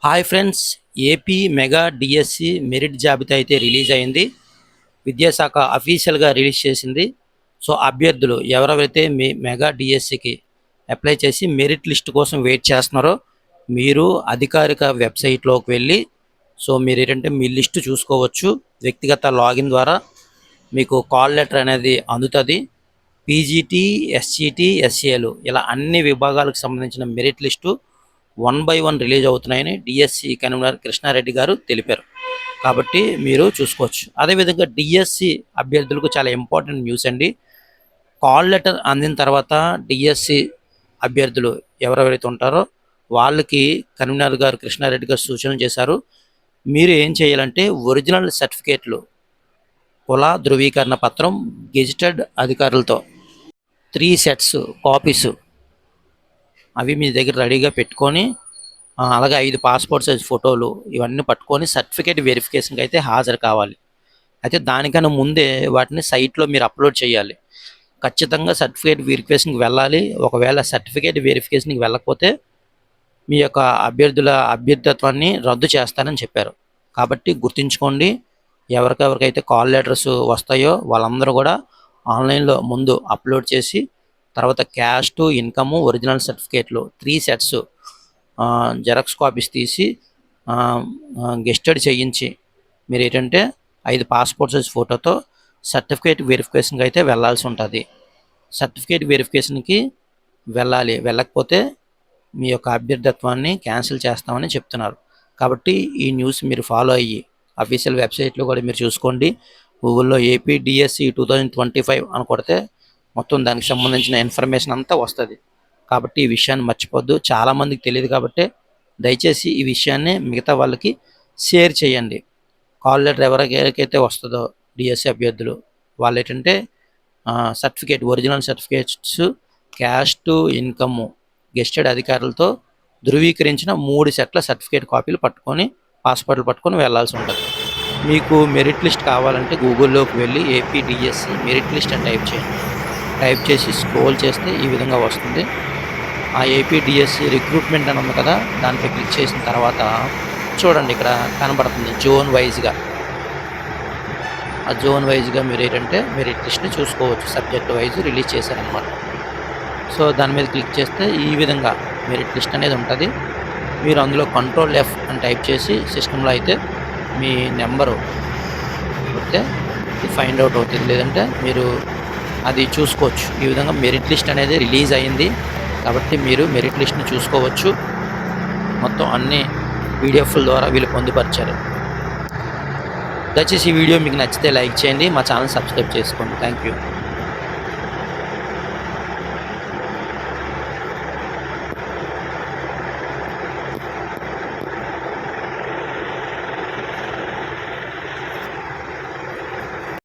Hi friends, AP mega DSC merit జాబితా అయితే release అయింది. విద్యాశాఖ అఫీషియల్గా రిలీజ్ చేసింది. సో అభ్యర్థులు ఎవరెవరైతే మీ మెగా డిఎస్సికి అప్లై చేసి మెరిట్ లిస్ట్ కోసం వెయిట్ చేస్తున్నారో మీరు అధికారిక వెబ్సైట్లోకి వెళ్ళి మీరు ఏంటంటే మీ లిస్టు చూసుకోవచ్చు. వ్యక్తిగత లాగిన్ ద్వారా మీకు కాల్ లెటర్ అనేది అందుతుంది. పీజీటీ, ఎస్సీటీ, ఎస్సీఏలు ఇలా అన్ని విభాగాలకు సంబంధించిన మెరిట్ లిస్టు 1 by 1 రిలీజ్ అవుతున్నాయని డిఎస్సి కన్వీనర్ కృష్ణారెడ్డి గారు తెలిపారు. కాబట్టి మీరు చూసుకోవచ్చు. అదేవిధంగా డిఎస్సి అభ్యర్థులకు చాలా ఇంపార్టెంట్ న్యూస్ అండి. కాల్ లెటర్ అందిన తర్వాత డిఎస్సి అభ్యర్థులు ఎవరెవరైతే ఉంటారో వాళ్ళకి కన్వీనర్ గారు కృష్ణారెడ్డి గారు సూచన చేశారు. మీరు ఏం చేయాలంటే ఒరిజినల్ సర్టిఫికేట్లు, కుల ధృవీకరణ పత్రం, గెజిటెడ్ అధికారులతో 3 sets కాపీస్ అవి మీ దగ్గర రెడీగా పెట్టుకొని, అలాగే 5 పాస్పోర్ట్ సైజ్ ఫోటోలు ఇవన్నీ పట్టుకొని సర్టిఫికేట్ వెరిఫికేషన్కి అయితే హాజరు కావాలి. అయితే దానికన్నా ముందే వాటిని సైట్లో మీరు అప్లోడ్ చేయాలి. ఖచ్చితంగా సర్టిఫికేట్ వెరిఫికేషన్కి వెళ్ళాలి. ఒకవేళ సర్టిఫికేట్ వెరిఫికేషన్కి వెళ్ళకపోతే మీ యొక్క అభ్యర్థుల అభ్యర్థిత్వాన్ని రద్దు చేస్తారని చెప్పారు. కాబట్టి గుర్తుంచుకోండి, ఎవరికెవరికైతే కాల్ లెటర్స్ వస్తాయో వాళ్ళందరూ కూడా ఆన్లైన్లో ముందు అప్లోడ్ చేసి తర్వాత క్యాస్ట్, ఇన్కమ్, ఒరిజినల్ సర్టిఫికేట్లు 3 sets జెరాక్స్ కాపీస్ తీసి గెస్టెడ్ చేయించి మీరు ఏంటంటే 5 పాస్పోర్ట్ సైజ్ ఫోటోతో సర్టిఫికేట్ వెరిఫికేషన్కి అయితే వెళ్ళాల్సి ఉంటుంది. సర్టిఫికేట్ వెరిఫికేషన్కి వెళ్ళకపోతే మీ యొక్క అభ్యర్థిత్వాన్ని క్యాన్సిల్ చేస్తామని చెప్తున్నారు. కాబట్టి ఈ న్యూస్ మీరు ఫాలో అయ్యి అఫీషియల్ వెబ్సైట్లో కూడా మీరు చూసుకోండి. గూగుల్లో ఏపీ డిఎస్సి 2025 అని కొడితే మొత్తం దానికి సంబంధించిన ఇన్ఫర్మేషన్ అంతా వస్తుంది. కాబట్టి ఈ విషయాన్ని మర్చిపోద్దు. చాలామందికి తెలియదు కాబట్టి దయచేసి ఈ విషయాన్ని మిగతా వాళ్ళకి షేర్ చేయండి. కాల్ లెటర్ ఎవరికైతే వస్తుందో డిఎస్సి అభ్యర్థులు వాళ్ళు ఏంటంటే certificate, original certificates, caste, income, gazetted అధికారులతో ధృవీకరించిన 3 సెట్ల సర్టిఫికేట్ కాపీలు పట్టుకొని పాస్పోర్ట్లు పట్టుకొని వెళ్ళాల్సి ఉంటుంది. మీకు మెరిట్ లిస్ట్ కావాలంటే గూగుల్లోకి వెళ్ళి ఏపీ డిఎస్సి మెరిట్ లిస్ట్ అని టైప్ చేయండి. టైప్ చేసి స్క్రోల్ చేస్తే ఈ విధంగా వస్తుంది. ఆ ఏపీ డిఎస్సి రిక్రూట్మెంట్ అని ఉంది కదా, దానిపై క్లిక్ చేసిన తర్వాత చూడండి ఇక్కడ కనబడుతుంది జోన్ వైజ్గా. ఆ జోన్ వైజ్గా మీరు ఏంటంటే మెరిట్ లిస్ట్ని చూసుకోవచ్చు. సబ్జెక్ట్ వైజ్ రిలీజ్ చేశారనమాట. సో దాని మీద క్లిక్ చేస్తే ఈ విధంగా మెరిట్ లిస్ట్ అనేది ఉంటుంది. మీరు అందులో Ctrl+F అని టైప్ చేసి సిస్టంలో అయితే మీ నెంబరు కొడితే ఫైండ్ అవుట్ అవుతుంది. లేదంటే మీరు అది చూసుకోవచ్చు. ఈ విధంగా మెరిట్ లిస్ట్ అనేది రిలీజ్ అయింది కాబట్టి మీరు మెరిట్ లిస్ట్ని చూసుకోవచ్చు. మొత్తం అన్ని పీడిఎఫ్ల ద్వారా వీళ్ళు పొందుపరిచారు. దయచేసి ఈ వీడియో మీకు నచ్చితే లైక్ చేయండి, మా ఛానల్ సబ్స్క్రైబ్ చేసుకోండి. Thank you.